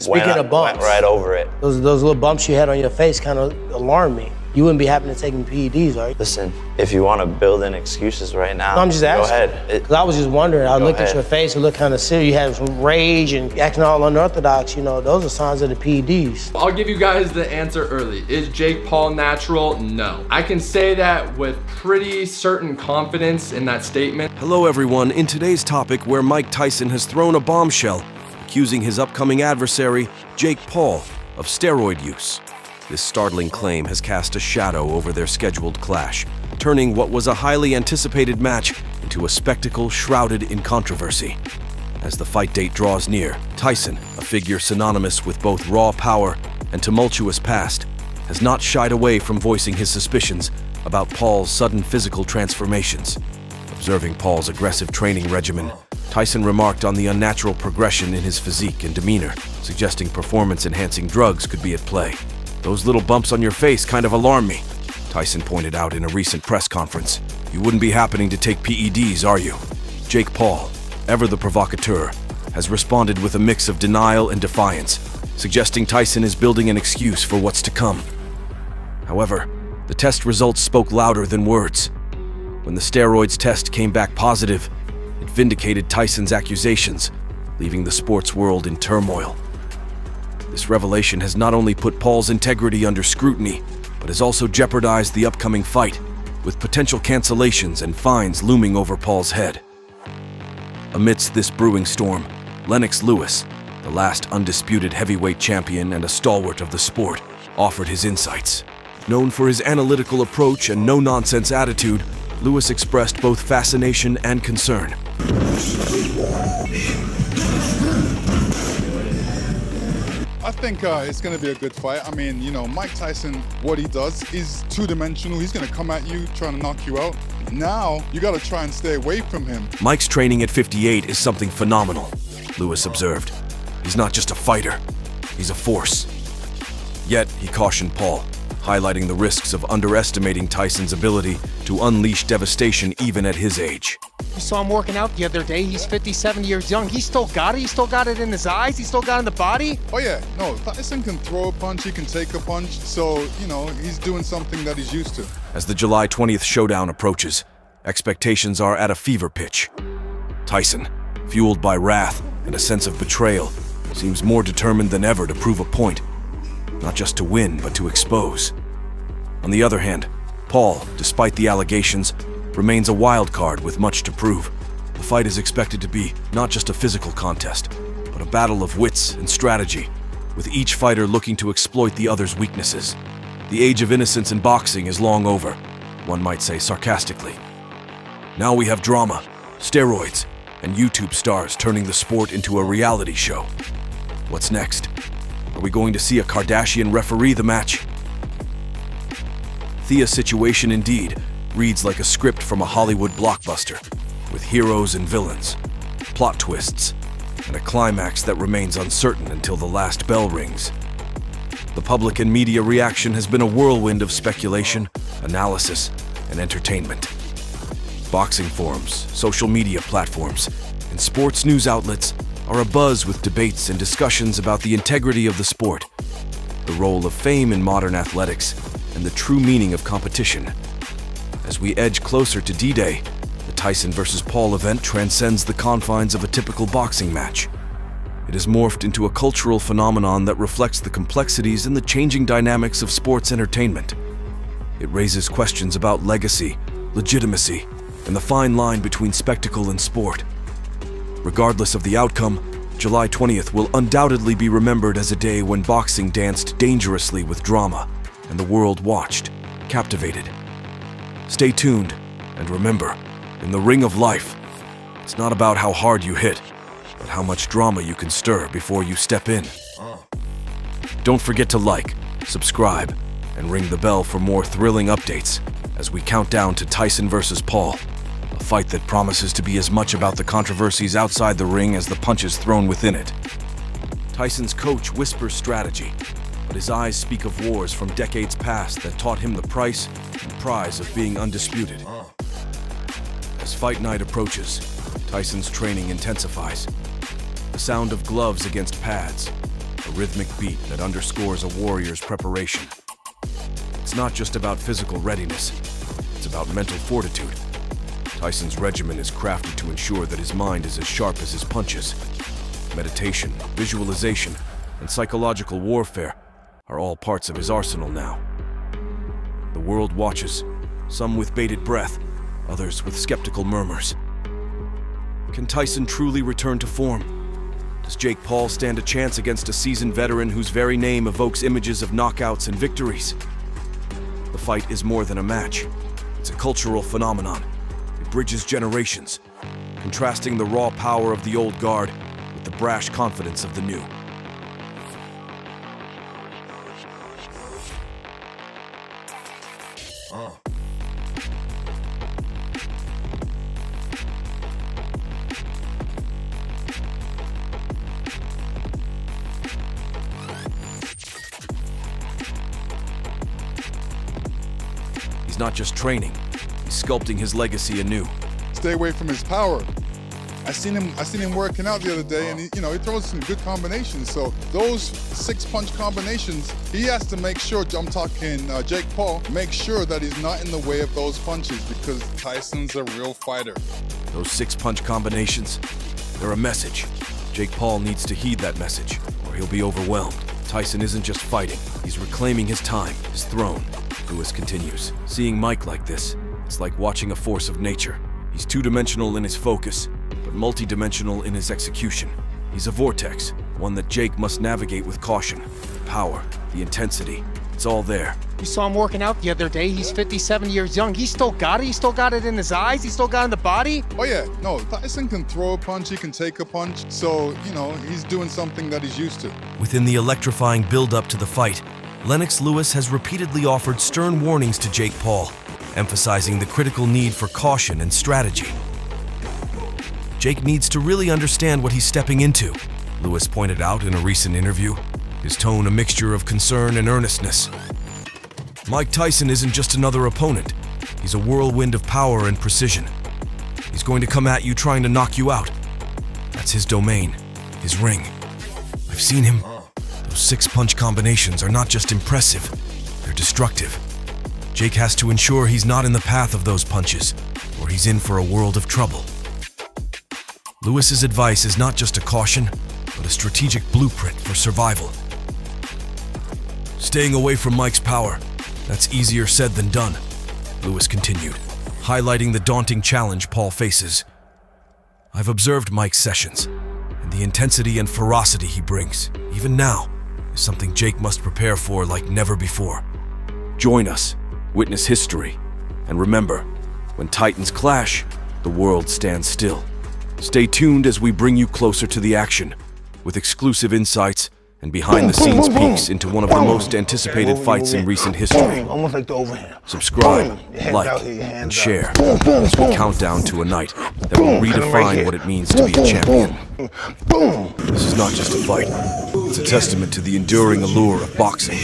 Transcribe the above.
Speaking of bumps, went right over it. Those little bumps you had on your face kind of alarmed me. You wouldn't be happy to taking PEDs, right? Listen, if you want to build in excuses right now, no, I'm just asking. Go ahead. Because I was just wondering. I looked at your face, it looked kind of serious. You had some rage and acting all unorthodox. You know, those are signs of the PEDs. I'll give you guys the answer early. Is Jake Paul natural? No. I can say that with pretty certain confidence in that statement. Hello everyone, in today's topic where Mike Tyson has thrown a bombshell, accusing his upcoming adversary, Jake Paul, of steroid use. This startling claim has cast a shadow over their scheduled clash, turning what was a highly anticipated match into a spectacle shrouded in controversy. As the fight date draws near, Tyson, a figure synonymous with both raw power and tumultuous past, has not shied away from voicing his suspicions about Paul's sudden physical transformations. Observing Paul's aggressive training regimen, Tyson remarked on the unnatural progression in his physique and demeanor, suggesting performance-enhancing drugs could be at play. "Those little bumps on your face kind of alarm me," Tyson pointed out in a recent press conference. "You wouldn't be happening to take PEDs, are you?" Jake Paul, ever the provocateur, has responded with a mix of denial and defiance, suggesting Tyson is building an excuse for what's to come. However, the test results spoke louder than words. When the steroids test came back positive, it vindicated Tyson's accusations, leaving the sports world in turmoil. This revelation has not only put Paul's integrity under scrutiny, but has also jeopardized the upcoming fight, with potential cancellations and fines looming over Paul's head. Amidst this brewing storm, Lennox Lewis, the last undisputed heavyweight champion and a stalwart of the sport, offered his insights. Known for his analytical approach and no-nonsense attitude, Lewis expressed both fascination and concern. I think it's going to be a good fight. I mean, you know, Mike Tyson, what he does is two-dimensional. He's going to come at you, trying to knock you out. Now, you got to try and stay away from him. Mike's training at 58 is something phenomenal, Lewis observed. He's not just a fighter, he's a force. Yet, he cautioned Paul, highlighting the risks of underestimating Tyson's ability to unleash devastation even at his age. You saw him working out the other day. He's 57 years young. He still got it. He still got it in his eyes. He still got it in the body. Oh yeah, no, Tyson can throw a punch, he can take a punch, so, you know, he's doing something that he's used to. As the July 20th showdown approaches, expectations are at a fever pitch. Tyson, fueled by wrath and a sense of betrayal, seems more determined than ever to prove a point. Not just to win, but to expose. On the other hand, Paul, despite the allegations, remains a wild card with much to prove. The fight is expected to be not just a physical contest, but a battle of wits and strategy, with each fighter looking to exploit the other's weaknesses. The age of innocence in boxing is long over, one might say sarcastically. Now we have drama, steroids, and YouTube stars turning the sport into a reality show. What's next? Are we going to see a Kardashian referee the match? Thea's situation indeed reads like a script from a Hollywood blockbuster, with heroes and villains, plot twists, and a climax that remains uncertain until the last bell rings. The public and media reaction has been a whirlwind of speculation, analysis, and entertainment. Boxing forums, social media platforms, and sports news outlets are abuzz with debates and discussions about the integrity of the sport, the role of fame in modern athletics, and the true meaning of competition. As we edge closer to D-Day, the Tyson vs. Paul event transcends the confines of a typical boxing match. It has morphed into a cultural phenomenon that reflects the complexities and the changing dynamics of sports entertainment. It raises questions about legacy, legitimacy, and the fine line between spectacle and sport. Regardless of the outcome, July 20th will undoubtedly be remembered as a day when boxing danced dangerously with drama, and the world watched, captivated. Stay tuned, and remember, in the ring of life, it's not about how hard you hit, but how much drama you can stir before you step in. Don't forget to like, subscribe, and ring the bell for more thrilling updates as we count down to Tyson vs. Paul, a fight that promises to be as much about the controversies outside the ring as the punches thrown within it. Tyson's coach whispers strategy, but his eyes speak of wars from decades past that taught him the price and prize of being undisputed. As fight night approaches, Tyson's training intensifies. The sound of gloves against pads, the rhythmic beat that underscores a warrior's preparation. It's not just about physical readiness, it's about mental fortitude. Tyson's regimen is crafted to ensure that his mind is as sharp as his punches. Meditation, visualization, and psychological warfare are all parts of his arsenal now. The world watches, some with bated breath, others with skeptical murmurs. Can Tyson truly return to form? Does Jake Paul stand a chance against a seasoned veteran whose very name evokes images of knockouts and victories? The fight is more than a match. It's a cultural phenomenon. It bridges generations, contrasting the raw power of the old guard with the brash confidence of the new. He's not just training, he's sculpting his legacy anew. Stay away from his power. I seen him working out the other day, and he throws some good combinations. So those 6-punch combinations, he has to make sure, I'm talking Jake Paul, make sure that he's not in the way of those punches, because Tyson's a real fighter. Those 6-punch combinations, they're a message. Jake Paul needs to heed that message, or he'll be overwhelmed. Tyson isn't just fighting, he's reclaiming his time, his throne. Lewis continues. Seeing Mike like this, it's like watching a force of nature. He's two-dimensional in his focus, but multi-dimensional in his execution. He's a vortex, one that Jake must navigate with caution. The power, the intensity, it's all there. You saw him working out the other day. He's 57 years young. He still got it. He still got it in his eyes. He still got it in the body. Oh yeah, no, Tyson can throw a punch, he can take a punch. So, he's doing something that he's used to. Within the electrifying build-up to the fight, Lennox Lewis has repeatedly offered stern warnings to Jake Paul, emphasizing the critical need for caution and strategy. Jake needs to really understand what he's stepping into, Lewis pointed out in a recent interview, his tone a mixture of concern and earnestness. Mike Tyson isn't just another opponent. He's a whirlwind of power and precision. He's going to come at you trying to knock you out. That's his domain, his ring. I've seen him. Those 6-punch combinations are not just impressive, they're destructive. Jake has to ensure he's not in the path of those punches, or he's in for a world of trouble. Lewis's advice is not just a caution, but a strategic blueprint for survival. Staying away from Mike's power, that's easier said than done, Lewis continued, highlighting the daunting challenge Paul faces. I've observed Mike's sessions, and the intensity and ferocity he brings, even now, is something Jake must prepare for like never before. Join us, witness history, and remember, when titans clash, the world stands still. Stay tuned as we bring you closer to the action, with exclusive insights and behind-the-scenes peeks into one of the most anticipated fights in recent history. Almost like the overhand. Subscribe, like, and share as we count down to a night that will redefine what it means to be a champion. This is not just a fight. It's a testament to the enduring allure of boxing.